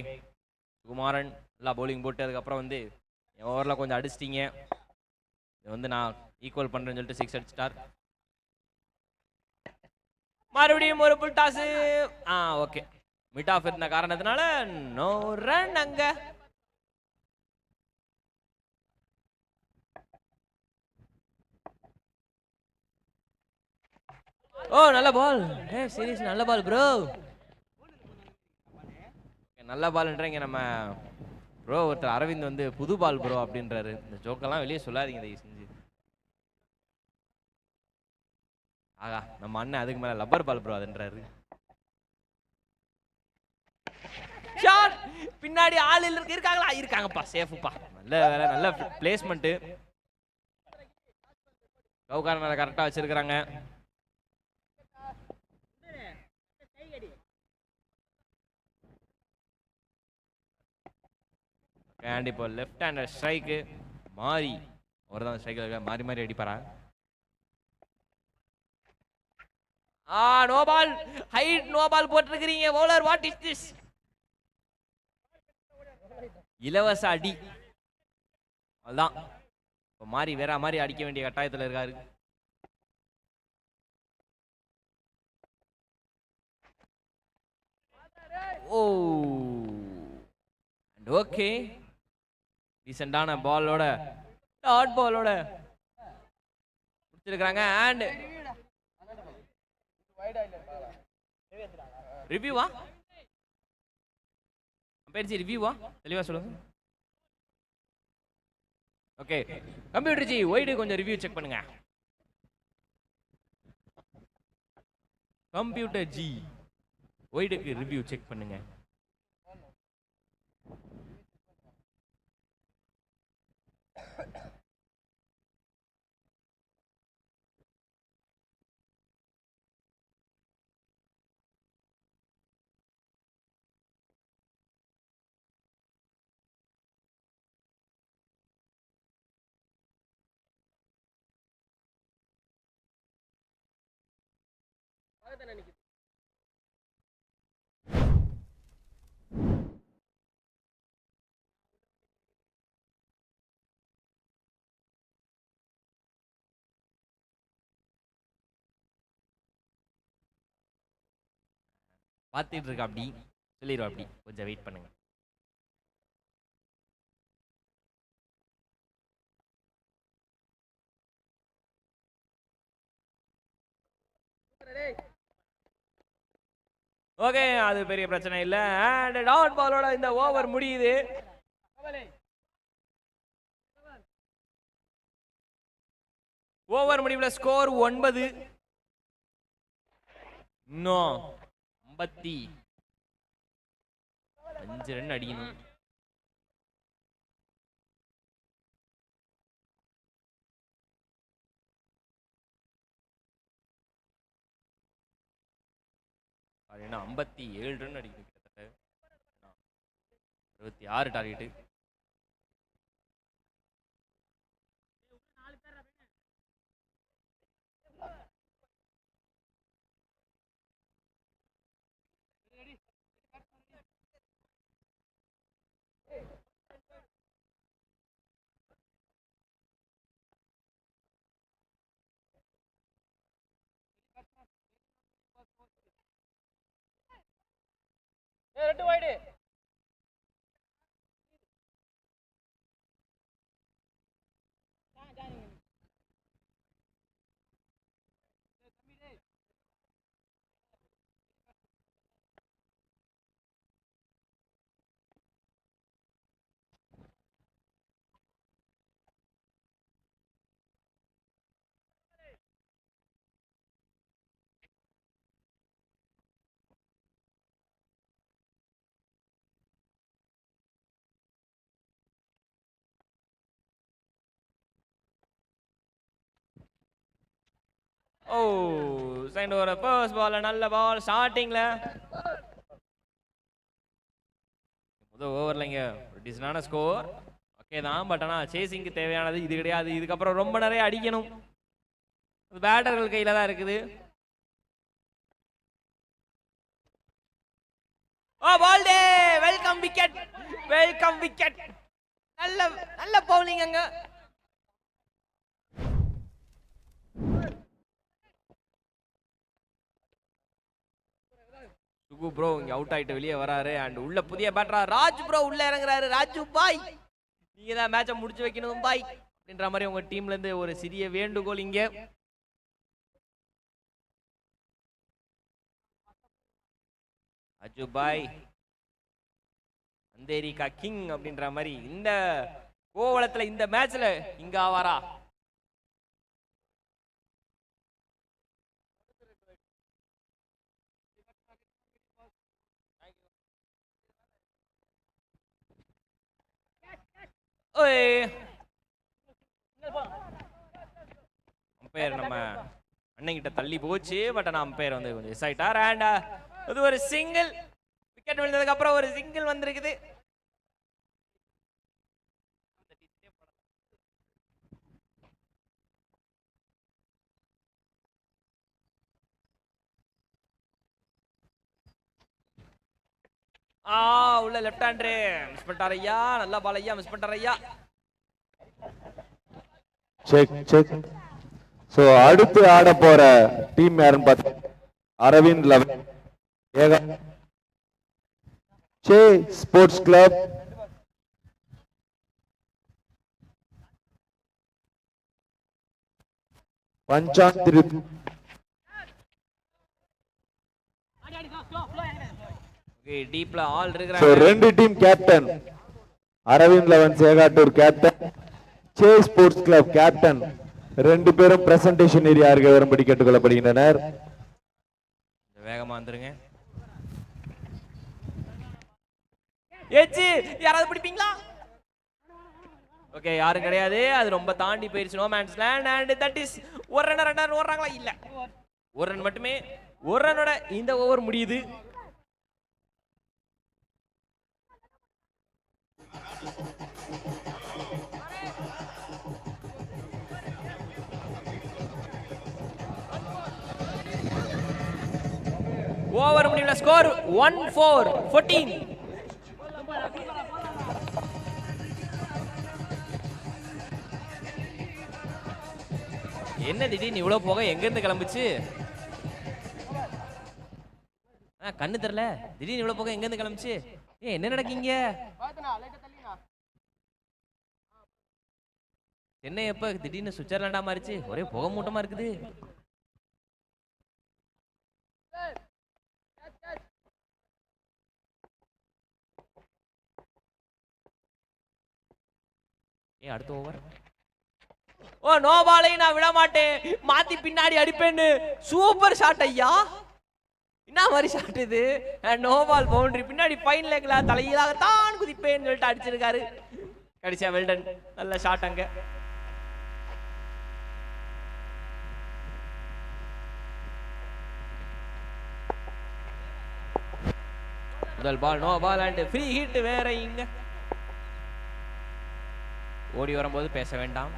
குமாரன் நல்லா பவுலிங் போட்டு அதுக்கப்புறம் வந்து என் ஓவரில் கொஞ்சம் அடிச்சிட்டிங்க. இது வந்து நான் ஈக்குவல் பண்ணுறேன்னு சொல்லிட்டு 6 அடிச்சிட்டார். மறுபடியும் ஒரு full toss. Okay, mid off இருந்த காரணத்தினால நோ ரன் அங்க. ஓ, நல்ல பால். சீரியஸ் நல்ல பால் ப்ரோ. நல்ல பால்ன்றீங்க. நம்ம ப்ரோ ஒருத்தர் அரவிந்த் வந்து புது பால் ப்ரோ அப்படின்றாரு. இந்த ஜோக்கெல்லாம் வெளியே சொல்லாதீங்க தயவு செஞ்சு. ஆகா, நம்ம அண்ணன் அதுக்கு மேலே லப்பர் பால் ப்ரோ அதுன்றாரு. ஷாட், பின்னாடி ஆள் இருக்காங்களா? இருக்காங்கப்பா, சேஃபுப்பா. நல்ல வேலை, நல்ல பிளேஸ்மெண்ட்டு. கவுகாரனை கரெக்டாக வச்சிருக்கிறாங்க. அண்ட் இப்போ லெஃப்ட் ஹேண்டர் ஸ்ட்ரைக்கு மாறி அவர் தான் ஸ்ட்ரைக்கில் மாறி மாறி அடிப்பாரா? No ball, height no ball போட்டிருக்கிறீங்க பவுலர். What is this? இலவச அடி. அதுதான் இப்போ மாறி வேற மாதிரி அடிக்க வேண்டிய கட்டாயத்தில் இருக்காரு. ஓ, அண்ட் ஓகே, டீசெண்டான பாலோட, டாட் பாலோட கொடுத்துருக்காங்க. அண்ட் ரிவ்யூவா பேர்ச்சி, ரிவ்யூவா தெளிவா சொல்லுங்க. ஓகே, கம்ப்யூட்டர் ஜி ஒய்டு கொஞ்சம் ரிவ்யூ செக் பண்ணுங்க. கம்ப்யூட்டர் ஜி ஒய்டுக்கு ரிவ்யூ செக் பண்ணுங்க. பார்த்துட்டு இருக்கா, அப்படி சொல்லிடுவா, அப்படி கொஞ்சம் வெயிட் பண்ணுங்க. ஓகே, அது பெரிய பிரச்சனை இல்லை. அண்ட் டாட் பாலோட இந்த ஓவர் முடியுது. ஓவர் முடிவில் ஸ்கோர் 9. இன்னும் 55 ரன் அடிக்கணும். என்ன 57 ரன் அடிக்கணும் கிட்டத்தட்ட. 66 டார்கெட்டு. ஓ செகண்ட் ஓவர் ஃபர்ஸ்ட் பால் நல்ல பால் ஸ்டார்டிங்ல. முதல் ஓவர்ல இங்க டிசனான ஸ்கோர் ஓகே தான். பட் ஆனால் சேசிங்க்கு தேவையானது இது கிடையாது. இதுக்கப்புறம் ரொம்ப நிறைய அடிக்கணும். பேட்டர்கள் கையில தான் இருக்குது. ஓ பால்டே வெல்கம் விக்கெட், வெல்கம் விக்கெட். நல்ல நல்ல பவுலிங் அங்க. சுகு ப்ரோ இங்க அவுட் ஆயிட்டு வெளியே வராரு. அண்ட் உள்ள புதிய பேட்டரா ராஜ் ப்ரோ உள்ள இறங்குறாரு. ராஜு பாய் நீங்க தான் மேட்சை முடிச்சு வைக்கணும் பாய் அப்படின்ற மாதிரி உங்க டீம்ல இருந்து ஒரு சிறிய வேண்டுகோள் இங்க. ராஜு பாய் அந்தேரிக்கா கிங் அப்படின்ற மாதிரி இந்த கோவளத்துல இந்த மேட்ச்ல இங்க ஆவாரா? அம்பையர் நம்ம அண்ணங்கிட்ட தள்ளி போச்சு. பட் ஆனால் அம்பையர் வந்து கொஞ்சம் எஸ் ஆயிட்டார். அண்ட் அது ஒரு சிங்கிள் விக்கெட் விழுந்ததுக்கு அப்புறம் ஒரு சிங்கிள் வந்திருக்குது. உள்ள லெஃப்ட் ஹேண்டர் மிஸ் பண்ணிட்டார் ஐயா. நல்ல பால் ஐயா, மிஸ் பண்ணிட்டார் ஐயா. Check check. சோ அடுத்து ஆட போற டீம் யாருன்னு பார்த்து அரவிந்த் லவன் ஏகா சே ஸ்போர்ட்ஸ் கிளப், பஞ்சாங் திருப்பி. டீப்ல ஆல் சோ இருக்குறாங்க. ரெண்டு team captain Aravind eleven Sekattur captain, Chase sports club captain ரெண்டு பேரும் பிரசன்டேஷன் ஏரியா அருகே வரும்படி கேட்டுக்கொள்ளப்படுகின்றனர். வேகமா வந்துருங்க. ஏச்சி யாராவது பிடிப்பீங்களா? ஓகே யாரும் கிடையாது. அது ரொம்ப தாண்டி போயிருச்சு. No man's land. And that is ஒரு ரன் ரெண்டு ரன் ஓடுறாங்களா? இல்ல ஒரு ரன் மட்டுமே. ஒரு ரன்னோட இந்த ஓவர் முடியுது. ஓவர் முடிவுல ஸ்கோர் 1-4-14. என்ன திடீர்னு இவ்வளவு போக எங்க இருந்து கிளம்புச்சு? கண்ணு தெரியல. திடீர்னு இவ்வளவு போக எங்க இருந்து கிளம்புச்சு? என்ன நடக்கீங்க? என்ன எப்ப திடீர்னு சுவிட்சர்லாண்டா மாறிச்சு? ஒரே புகை மூட்டமா இருக்குது. அடுத்த ஓவர். ஓ நோ பாலை நான் விட மாட்டேன், மாத்தி பின்னாடி அடிப்பேன்னு சூப்பர் ஷாட் ஐயா. என்ன மாதிரி ஷாட் இது? No ball boundary. பின்னாடி ஃபைன் லெக்ல தலையிலாக தான் குதிப்பேன்னு சொல்லிட்டு அடிச்சிருக்காரு. கடைசியா வெல்டன் நல்ல ஷாட் அங்க. முதல் ball no ball and free hit. வேற இங்க ஓடி வரும்போது பேச வேண்டாம்.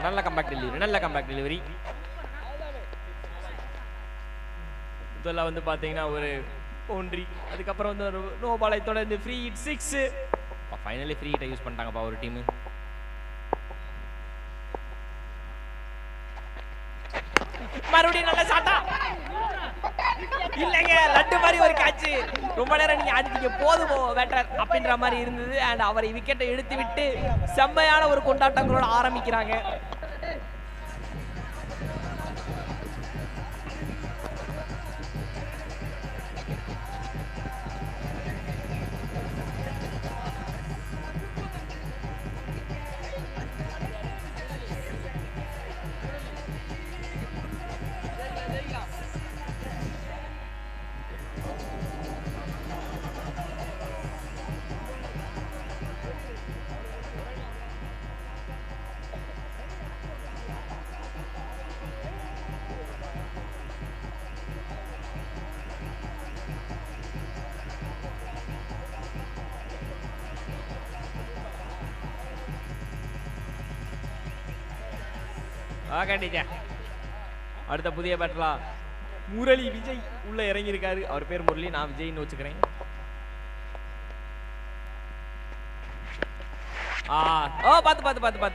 நல்ல கம்பேக் டெலிவரி, நல்ல கம்பேக் டெலிவரி. இதெல்லாம் வந்து பாத்தீங்கன்னா ஒரு பவுண்டரி. அதுக்கப்புறம் வந்து ஒரு நோ பாலை தொடர்ந்து ஃப்ரீ ஹிட் 6. ஃபைனலி ஃப்ரீ ஹிட்டை யூஸ் பண்ணிட்டாங்கப்பா ஒரு டீம். மறுபடியும் நல்ல ஷாட்டா இல்லைங்க, லட்டு மாதிரி ஒரு கேட்ச். ரொம்ப நேரம் நீங்க அடிச்சீங்க, போதும் பேட்டர் அப்படின்ற மாதிரி இருந்தது. அண்ட் அவரை விக்கெட்டை எடுத்து விட்டு செம்மையான ஒரு கொண்டாட்டங்களோட ஆரம்பிக்கிறாங்க. அடுத்த புதிய பேட்டரா முரளி விஜய் உள்ள இறங்கி இருக்காரு. அவர் பேர் முரளி, நான் விஜய்னு வச்சுக்கிறேன்.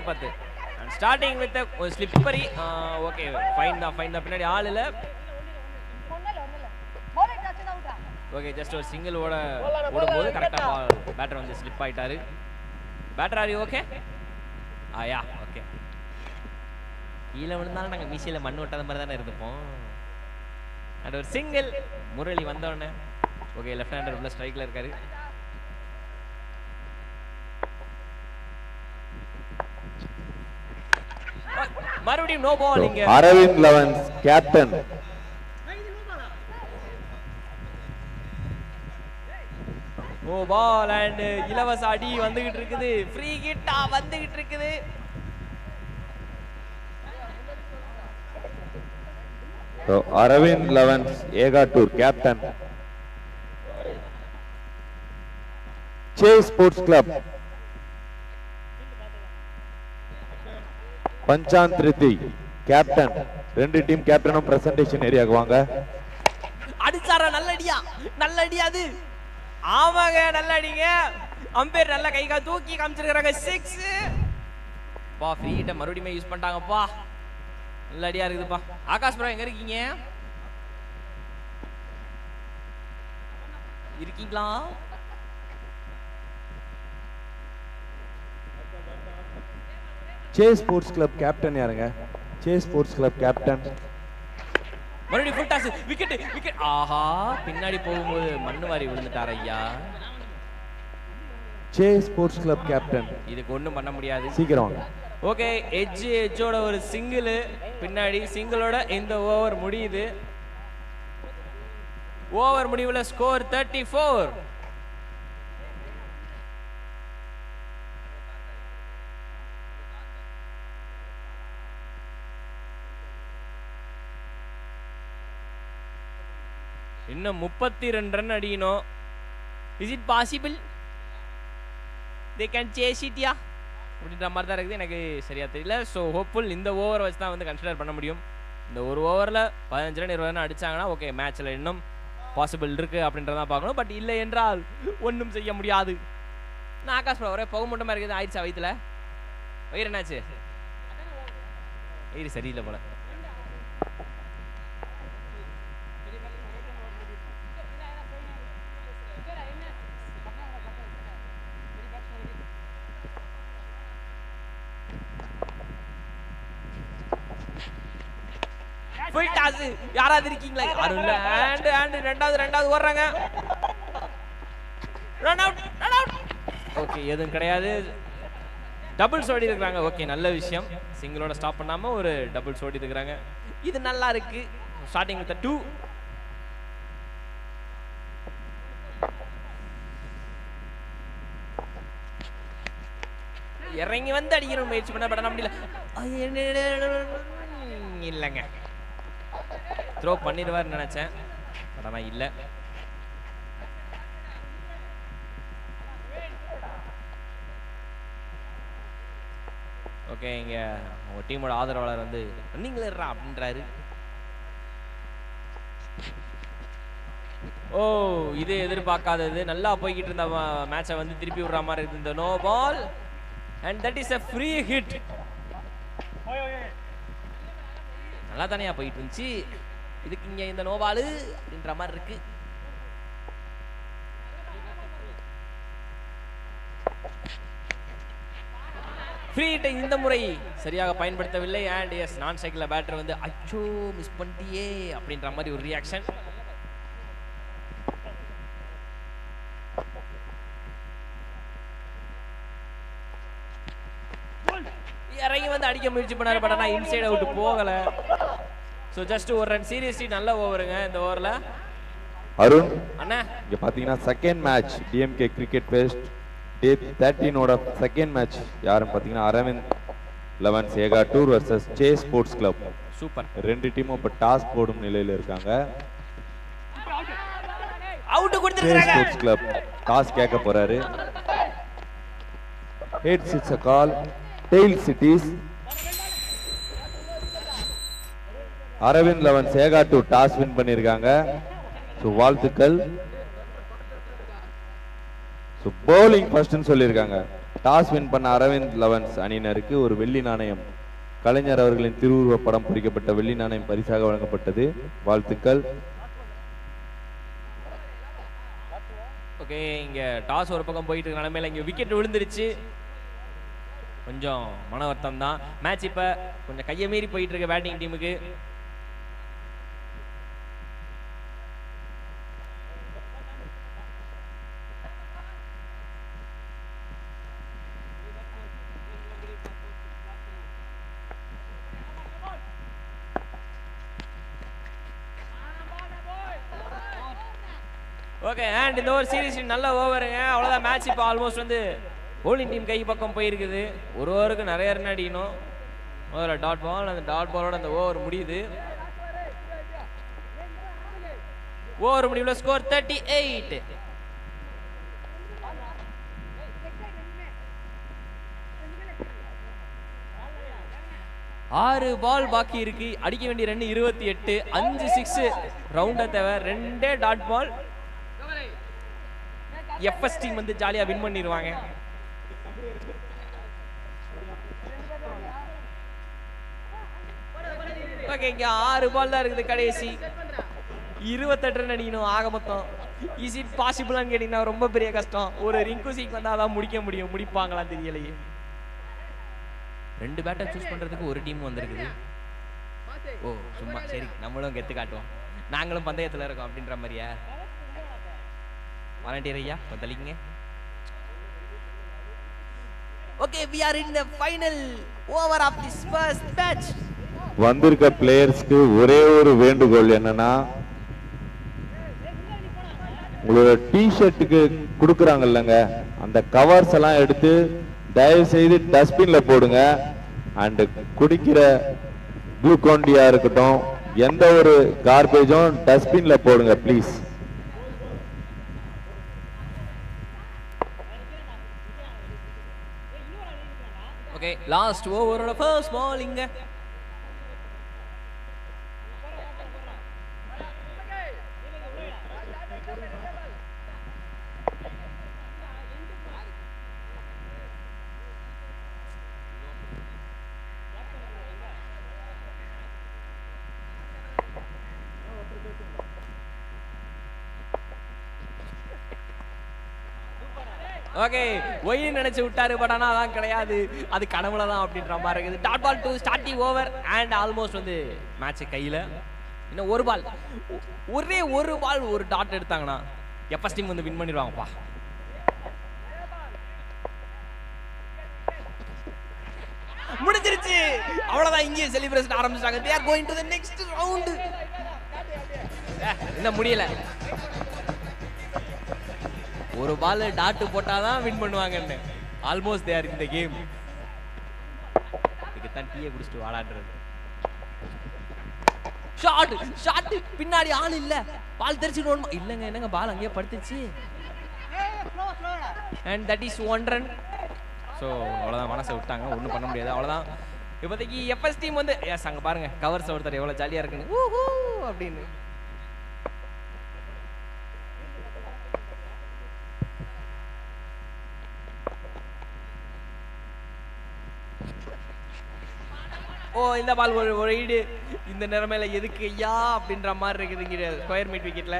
பார்த்து ஸ்டார்டிங் வித் ஒரு ஸ்லிப்பரி. ஓகே, ஃபைன் தான் பின்னாடி ஆள் இல்ல. ஓகே, ஜஸ்ட் ஒரு சிங்கிள் ஓடும்போது கரெக்டா பேட்டர் வந்து ஸ்லிப் ஆயிட்டாரு. Batter are you okay? Yeah okay. கீழே விழுந்தாலும் நாங்கள் மீசியில் மண் ஓட்டாத மாதிரி தானே இருந்துப்போம். அண்ட் ஒரு சிங்கிள். முரளி வந்தோடனே ஓகே, லெஃப்ட் ஹேண்டர் உள்ள ஸ்ட்ரைக்ல இருக்காரு. மறுபடியும் நோ பால். இங்க Aravind Elevens captain. No ball and இலவச அடி வந்துகிட்டு இருக்குது. ஃப்ரீ ஹிட்டா வந்துகிட்டு இருக்குது. So, Aravind Levens, Egatur, captain. Chase Sports Club. Panchant Rithi, captain. ரெண்டு டீம் கேப்டனும் பிரசன்டேஷன் ஏரியாக்கு வாங்க. அடிச்சாரா? நல்ல அடியா அது. ஆமாங்க, நல்ல அடிங்க. அம்பேர் நல்ல கை கால் தூக்கி காமிச்சிருக்காங்க. 6. பா, ஃப்ரீ ஹிட்ட மறுபடியும் யூஸ் பண்ணிட்டாங்கப்பா. நல்ல அடியா இருக்குதுப்பா. ஆகாஷ் ப்ரோ எங்க இருக்கீங்க? இருக்கீங்களா? சேஸ் ஸ்போர்ட்ஸ் கிளப் கேப்டன் யாருங்க? Chase sports club captain. மறுபடியும் ஃபுல் டாஸ். விக்கெட். ஆஹா, பின்னாடி போகும்போது மண்ணு வாரி விழுந்துட்டார் ஐயா. Chase sports club captain. இதுக்கு ஒண்ணும் பண்ண முடியாது. சீக்கிரம் வாங்க. ஓகே, எஜ்ஜோட ஒரு சிங்கிள். பின்னாடி சிங்கிளோட இந்த ஓவர் முடியுது. ஓவர் முடிவுல ஸ்கோர் 34. இன்னும் 32 ரன் அடிக்கணும். Is it possible? They can chase it yeah அப்படின்ற மாதிரி தான் இருக்குது. எனக்கு சரியா தெரியல. ஸோ ஹோப்ஃபுல் இந்த ஓவரை வச்சு தான் வந்து கன்சிடர் பண்ண முடியும். இந்த ஒரு ஓவரில் 15 ரன் 20 ரன் அடிச்சாங்கன்னா ஓகே, மேட்ச்சில் இன்னும் பாசிபிள் இருக்கு அப்படின்றதான் பார்க்கணும். பட் இல்லை என்றால் ஒன்றும் செய்ய முடியாது. நான் ஆகாஷ் ப்ரோ ஒரே புகை மூட்டமாக இருக்குது. ஆயிடுச்சா வயிற்றுல? வயிறு என்னாச்சு? வயிறு சரியில்லை போல. Full toss. யாராவது இருக்கீங்களா? யாரும் இல்ல. அண்ட் ரெண்டாவது ஓடுறாங்க. Run out. ஓகே, எதுவும் கிடையாது. டபுள்ஸ் ஓடி இருக்காங்க. ஓகே, நல்ல விஷயம். சிங்கிளோட ஸ்டாப் பண்ணாம ஒரு டபுள்ஸ் ஓடி இருக்காங்க. இது நல்லா இருக்கு. Starting with 2. இறங்கி வந்து அடிக்கணும் முயற்சி பண்ண பட் முடியல. இல்லைங்க, த்ரோ பண்ணிடுவார்னு நினைச்சேன் பட் ஆனால் இல்லை. ஓகே, இங்க உங்க டீமோட ஆதரவாளர் வந்து ரன்னிங்ல இருறா அப்படின்றாரு. ஓ, இது எதிர்பார்க்காதது. நல்லா போய்கிட்டு இருந்த மேட்சை வந்து திருப்பி விடுற மாதிரி இருக்கு. இந்த no ball and that is a free hit. நல்லா தானே போயிட்டு இருந்துச்சு. இதுக்கு இங்க இந்த நோ பால் அப்படின்ற மாதிரி இருக்கு. ஃப்ரீ ஹிட்டை இந்த முறை சரியாக பயன்படுத்தவில்லை. அண்ட் எஸ், நான் சைக்கிள் பேட்டர் வந்து அச்சோ மிஸ் பண்ணிட்டியே அப்படின்ற மாதிரி ஒரு ரியாக்ஷன். இறங்கி வந்து அடிக்க முயற்சி பண்ணாரு பட் ஆனால் இன்சைட் அவுட் போகல. ஸோ ஜஸ்ட் ஒரு ரன். சீரியஸ்லி நல்ல ஓவருங்க இந்த ஓவரில். அருண் அண்ணா, இங்க பாத்தீங்கன்னா second match DMK cricket fest day 13 second match யாரும் பாத்தீங்கன்னா Aravind 11 Ekattur versus Chase sports club. Super. ரெண்டு டீமும் இப்ப டாஸ் போடும் நிலையில இருக்காங்க. அவுட் சேஸ் கொடுத்திருக்காங்க. ஸ்போர்ட்ஸ் கிளப் டாஸ் கேட்க போறாரு. Heads it's a call. Tails it is. Aravind 11 Ekattur toss win பண்ணிருக்காங்க. ஸோ வாழ்த்துக்கள். ஸோ பவுலிங் ஃபர்ஸ்ட்னு சொல்லியிருக்காங்க. டாஸ் வின் பண்ண அரவிந்த் 11 அணியினருக்கு ஒரு வெள்ளி நாணயம், கலைஞர் அவர்களின் திருவுருவ படம் பொறிக்கப்பட்ட வெள்ளி நாணயம் பரிசாக வழங்கப்பட்டது. வாழ்த்துக்கள். ஓகே, இங்க டாஸ் ஒரு பக்கம் போயிட்டு இருக்க நிலைமையில இங்க விக்கெட் விழுந்துருச்சு. கொஞ்சம் மன வருத்தம் தான். மேட்ச் இப்ப கொஞ்சம் கையை மீறி போயிட்டு இருக்க பேட்டிங் டீமுக்கு. ஓகே, அண்ட் இந்த ஒரு சீரீஸ் நல்ல ஓவருங்க. அவ்வளோதான். மேட்ச் இப்போ ஆல்மோஸ்ட் வந்து போலிங் டீம் கை பக்கம் போயிருக்குது. ஒரு ஓவருக்கு நிறைய ரன் அடிக்கணும். முதல்ல டாட் பால், அந்த டாட் பாலோட அந்த ஓவர் முடியுது. ஓவர் முடிவில் ஸ்கோர் 38. ஆறு பால் பாக்கி இருக்கு. அடிக்க வேண்டிய ரன் 28. 5 6 ரவுண்டை தவிர 2 டாட் பால். எஃப்எஸ் டீம் வந்து ஜாலியா வின் பண்ணிடுவாங்க. ஓகே, இங்க 6 பால் தான் இருக்குது. கடைசி 28 ரன் அடிக்கணும் ஆக மொத்தம். இஸ் இட் பாசிபிளான்னு கேட்டீங்கன்னா ரொம்ப பெரிய கஷ்டம். ஒரு ரிங்கு சீக் வந்தா தான் முடிக்க முடியும். முடிப்பாங்களாம் தெரியலையே. 2 பேட்டர் சூஸ் பண்றதுக்கு ஒரு டீம் வந்திருக்குது. ஓ, சும்மா சரி நம்மளும் கெத்து காட்டுவோம், நாங்களும் பந்தயத்துல இருக்கோம் அப்படின்ற மாதிரியா? வாலண்டியர் ஐயா தள்ளிங்க. Okay, we are in the final over of this first match. வந்திருக்க பிளேயர்ஸ்க்கு ஒரே ஒரு வேண்டுகோள் என்னன்னா, உங்களோட டி-ஷர்ட்டுக்கு கொடுக்குறாங்க இல்லைங்க, அந்த கவர்ஸ் எல்லாம் எடுத்து தயவு செய்து டஸ்ட்பின்ல போடுங்க. அண்ட் குடிக்கிற குளுக்கோண்டியா இருக்கட்டும், எந்த ஒரு கார்பேஜும் டஸ்ட்பின்ல போடுங்க ப்ளீஸ். ஓகே, லாஸ்ட் ஓவரோட ஃபர்ஸ்ட் பால் இங்க. ஓகே ஒயின்னு நினைச்சு விட்டாரு, பட் ஆனால் அதான் கிடையாது, அது கனவுல தான் அப்படின்ற மாதிரி இருக்குது. Dot ball 2 starting over and almost வந்து மேட்ச் கையில். இன்னும் ஒரு பால், ஒரே ஒரு பால் ஒரு டாட் எடுத்தாங்கன்னா எப்பஸ் டீம் வந்து வின் பண்ணிடுவாங்கப்பா. முடிஞ்சிருச்சு, அவ்வளவுதான். இங்கே செலிப்ரேஷன் ஆரம்பிச்சாங்க. they are going to the next round. இன்னும் முடியல. ஒரு பால் டாட் போட்டாதான் வின் பண்ணுவாங்கன்னு. Almost they are in the game. இதுக்கு தான் டீயை குடிச்சிட்டு வாடான்றது. ஷாட் பின்னாடி ஆள் இல்ல, பால் தெரிச்சிடணும். இல்லங்க, என்னங்க பால் அங்கேயே படுத்துச்சு. and that is 1 run. So அவ்வளோதான், மனசை விட்டாங்க, ஒன்றும் பண்ண முடியாது, அவ்வளோதான். இப்போதைக்கு எஃப்எஸ் டீம் வந்து எஸ் அங்கே பாருங்க கவர்ஸ் ஒருத்தர் எவ்வளோ ஜாலியாக இருக்குன்னு ஊஹூ அப்படின்னு. ஓ இந்த பால் ஒரு ஈடு, இந்த நிலைமையில எதுக்கு ஐயா அப்படின்ற மாதிரி இருக்குது இங்கே ஸ்கொயர் மீட் விக்கெட்ல.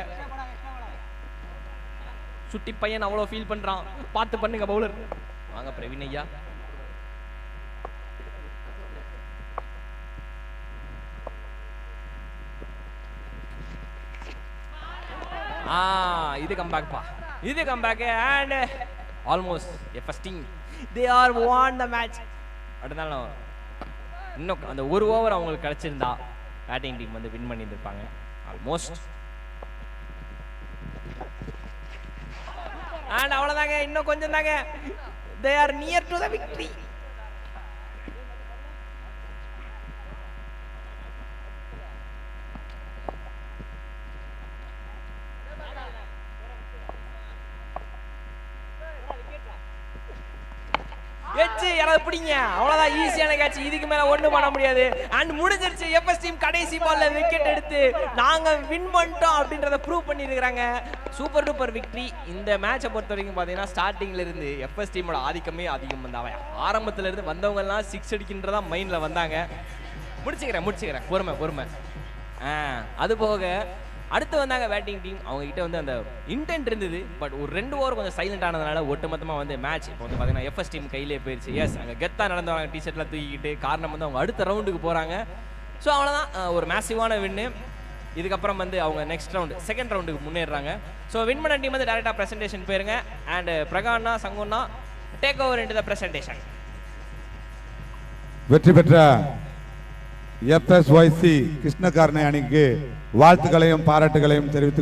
சுட்டி பையன் அவ்வளோ ஃபீல் பண்றான், பார்த்து பண்ணுங்க பவுலர். வாங்க பிரவீன் ஐயா. இது கம்பேக்பா, இது comeback and almost FS team they are won the match. அடுத்தாலும் இன்னும் அந்த ஒரு ஓவர் அவங்களுக்கு கிடைச்சிருந்தா பேட்டிங் டீம் வந்து வின் பண்ணியிருப்பாங்க ஆல்மோஸ்ட். அண்ட் அவ்வளோதாங்க, இன்னும் கொஞ்சம் தாங்க. they are near to the victory. எச்சு யாராவது பிடிங்க, அவ்வளோதான், ஈஸியான கேட்ச், இதுக்கு மேலே ஒன்றும் பண்ண முடியாது. அண்ட் முடிஞ்சிருச்சு, எஃப்எஸ் டீம் கடைசி பால்ல விக்கெட் எடுத்து நாங்கள் வின் பண்ணிட்டோம் அப்படின்றத ப்ரூவ் பண்ணியிருக்கிறாங்க. Super duper victory. இந்த மேட்சை பொறுத்த வரைக்கும் பார்த்தீங்கன்னா ஸ்டார்டிங்ல இருந்து எஃப்எஸ் டீமோட ஆதிக்கமே அதிகம் வந்தாங்க. ஆரம்பத்தில் இருந்து வந்தவங்கெல்லாம் 6 அடிக்கின்றதா மைண்டில் வந்தாங்க. முடிச்சுக்கிறேன் பொறுமை. அது போக அடுத்து வந்தாங்க பேட்டிங் டீம். அவங்க கிட்ட வந்து அந்த இன்டென்ட் இருந்தது, பட் ஒரு 2 ஓவர் கொஞ்சம் சைலண்ட் ஆனதுனால ஒட்டுமொத்தமாக வந்து மேட்ச் இப்போ வந்து பார்த்தீங்கன்னா எஃப்எஸ் டீம் கையிலே போயிடுச்சு. எஸ் அங்கே கெத்தாக நடந்தவங்க டிஷர்ட்லாம் தூக்கிக்கிட்டு, காரணம் வந்து அவங்க அடுத்த ரவுண்டுக்கு போகிறாங்க. ஸோ அவ்வளோதான், ஒரு மேசிவான வின்னு. இதுக்கப்புறம் வந்து அவங்க நெக்ஸ்ட் ரவுண்டு செகண்ட் ரவுண்டுக்கு முன்னேறாங்க. ஸோ வின் பண்ண டீம் வந்து டேரெக்டாக ப்ரெசன்டேஷன் போயிருங்க. அண்ட் பிரகாண்ணா சங்குண்ணா take over into the presentation. வெற்றி பெற்ற எஃப்எஸ்ஒய்சி கிருஷ்ணகார்ணை அணிக்கு வாழ்த்துக்களையும் பாராட்டுகளையும் தெரிவித்துக்